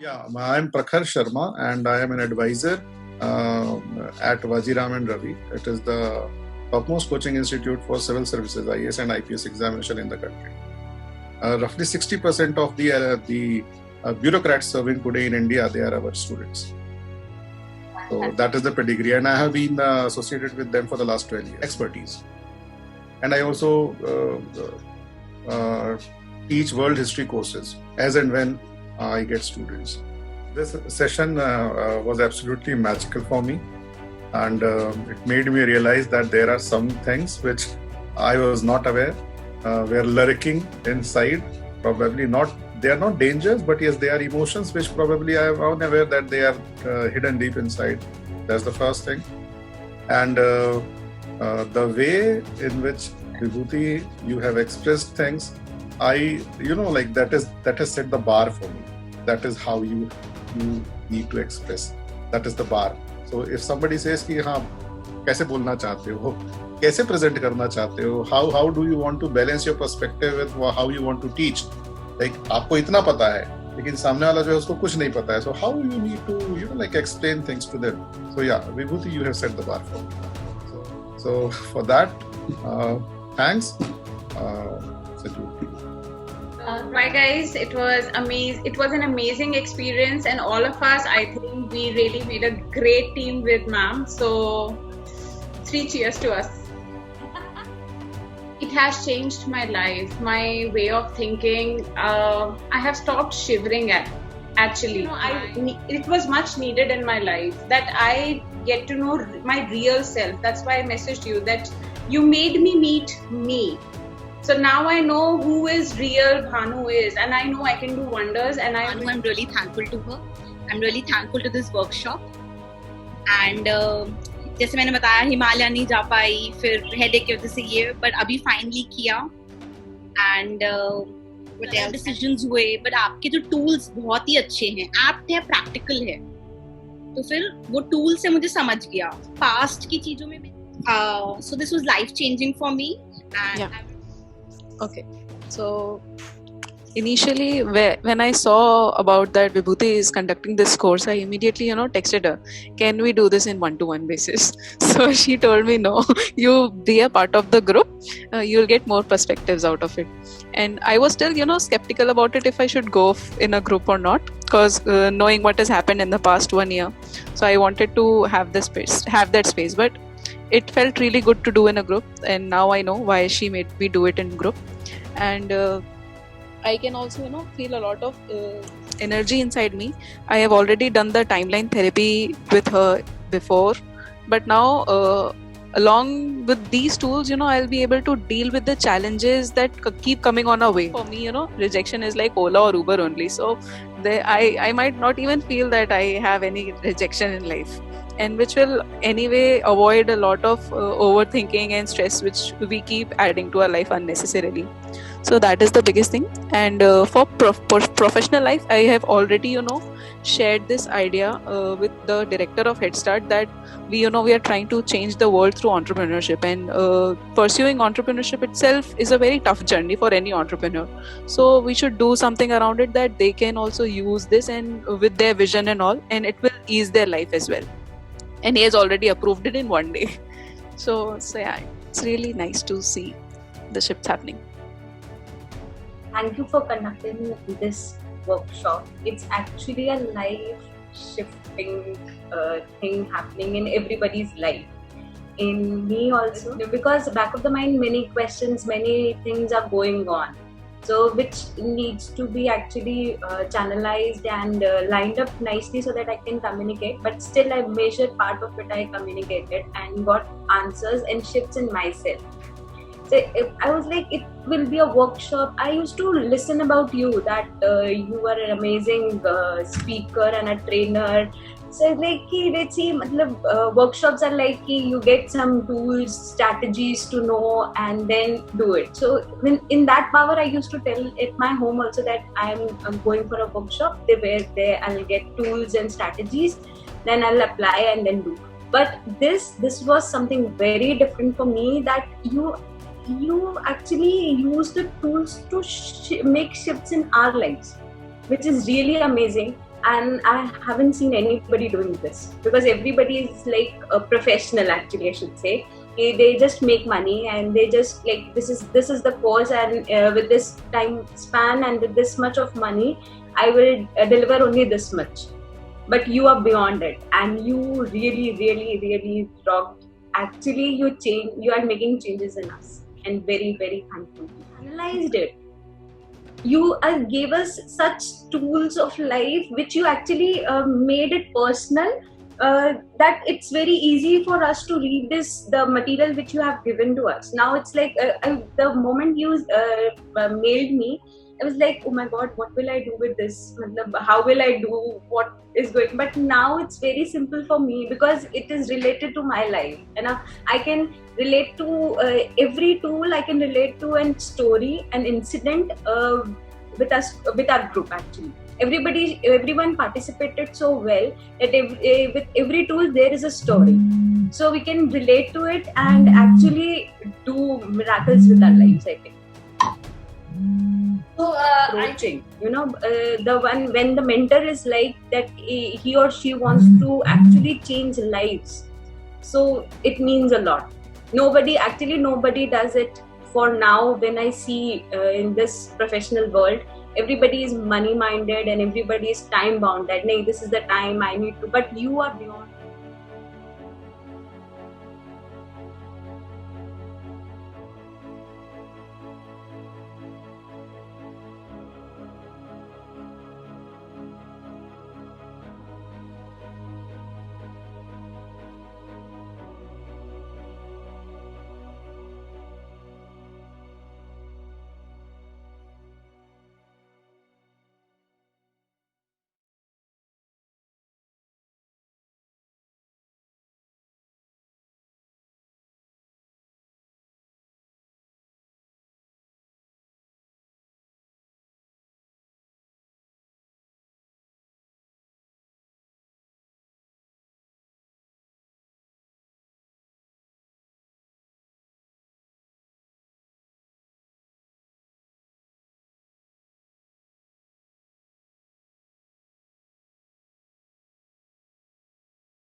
Yeah, I'm Prakhar Sharma and I am an advisor at Vajiram and Ravi. It is the topmost coaching institute for civil services, IAS and IPS examination in the country. Roughly 60% of the bureaucrats serving today in India, they are our students. So that is the pedigree, and I have been associated with them for the last 12 years. Expertise. And I also teach world history courses as and when I get students. This session was absolutely magical for me, and it made me realize that there are some things which I was not aware were lurking inside. Probably not, they are not dangers, but yes, they are emotions which probably I am unaware that they are hidden deep inside. That's the first thing. And the way in which Vibhuti, you have expressed things, that has set the bar for me. That is how you need to express. That is the bar. So if somebody says कि हाँ कैसे बोलना चाहते हो, कैसे present करना चाहते हो, how do you want to balance your perspective with how you want to teach? Like आपको इतना पता है, लेकिन सामने वाला जो है उसको कुछ नहीं पता है. So how you need to explain things to them. So yeah, Vibhuti, you have set the bar for me. So for that, thanks. Right, guys, it was amazing. It was an amazing experience, and all of us, I think, we really made a great team with ma'am. So, 3 cheers to us. It has changed my life, my way of thinking. I have stopped shivering actually. It was much needed in my life that I get to know my real self. That's why I messaged you that you made me meet me. So now I know who is real Bhanu is, and I know I can do wonders. And I'm really thankful to her. I'm really thankful to this workshop. And जैसे मैंने बताया हिमालय नहीं जा पाई, फिर headache की वजह से ये, but अभी finally किया. And whatever decisions हुए, but आपके जो tools बहुत ही अच्छे हैं, apt है, practical है. तो फिर वो tool से मुझे समझ गया. Past की चीजों में so this was life changing for me. And yeah. Okay, so initially when I saw about that Vibhuti is conducting this course, I immediately texted her, can we do this in one-to-one basis? So she told me, no, you be a part of the group, you'll get more perspectives out of it. And I was still skeptical about it if I should go in a group or not, because knowing what has happened in the past 1 year, so I wanted to have that space, but it felt really good to do in a group, and now I know why she made me do it in group. And I can also feel a lot of energy inside me. I have already done the timeline therapy with her before, but now along with these tools I'll be able to deal with the challenges that keep coming on our way. For me rejection is like Ola or Uber only, so I might not even feel that I have any rejection in life, and which will anyway avoid a lot of overthinking and stress which we keep adding to our life unnecessarily. So that is the biggest thing. And for professional life, I have already shared this idea with the director of Head Start that we are trying to change the world through entrepreneurship, and pursuing entrepreneurship itself is a very tough journey for any entrepreneur. So we should do something around it that they can also use this and with their vision and all, and it will ease their life as well. And he has already approved it in 1 day. So yeah, it's really nice to see the shifts happening. Thank you for conducting this workshop. It's actually a life-shifting thing happening in everybody's life. In me also, because back of the mind, many questions, many things are going on. So which needs to be actually channelized and lined up nicely so that I can communicate. But still I measured part of it, I communicated and got answers and shifts in myself. So I was like, it will be a workshop. I used to listen about you that you are an amazing speaker and a trainer. So like, let's see, workshops are like you get some tools, strategies to know and then do it. So in that power, I used to tell at my home also that I'm going for a workshop. I'll get tools and strategies, then I'll apply and then do. But this was something very different for me, that you actually use the tools to make shifts in our lives, which is really amazing. and I haven't seen anybody doing this, because everybody is like a professional, actually I should say. They just make money and they just like, this is the course, and with this time span and with this much of money I will deliver only this much. But you are beyond it, and you really rocked. Actually you are making changes in us, and very thankful. Analyzed it. You gave us such tools of life, which you actually made it personal, that it's very easy for us to read the material which you have given to us. Now it's like, the moment you mailed me, I was like, oh my god, what will I do with this? How will I do what is going? But now it's very simple for me, because it is related to my life, and I can relate to every tool. I can relate to a story, an incident with our group. Actually, everyone participated so well that with every tool there is a story, so we can relate to it and actually do miracles with our lives, I think. So approaching, the one when the mentor is like that, he or she wants to actually change lives, so it means a lot. Nobody does it for now. When I see in this professional world, everybody is money minded and everybody is time bound, that this is the time I need to, but you are beyond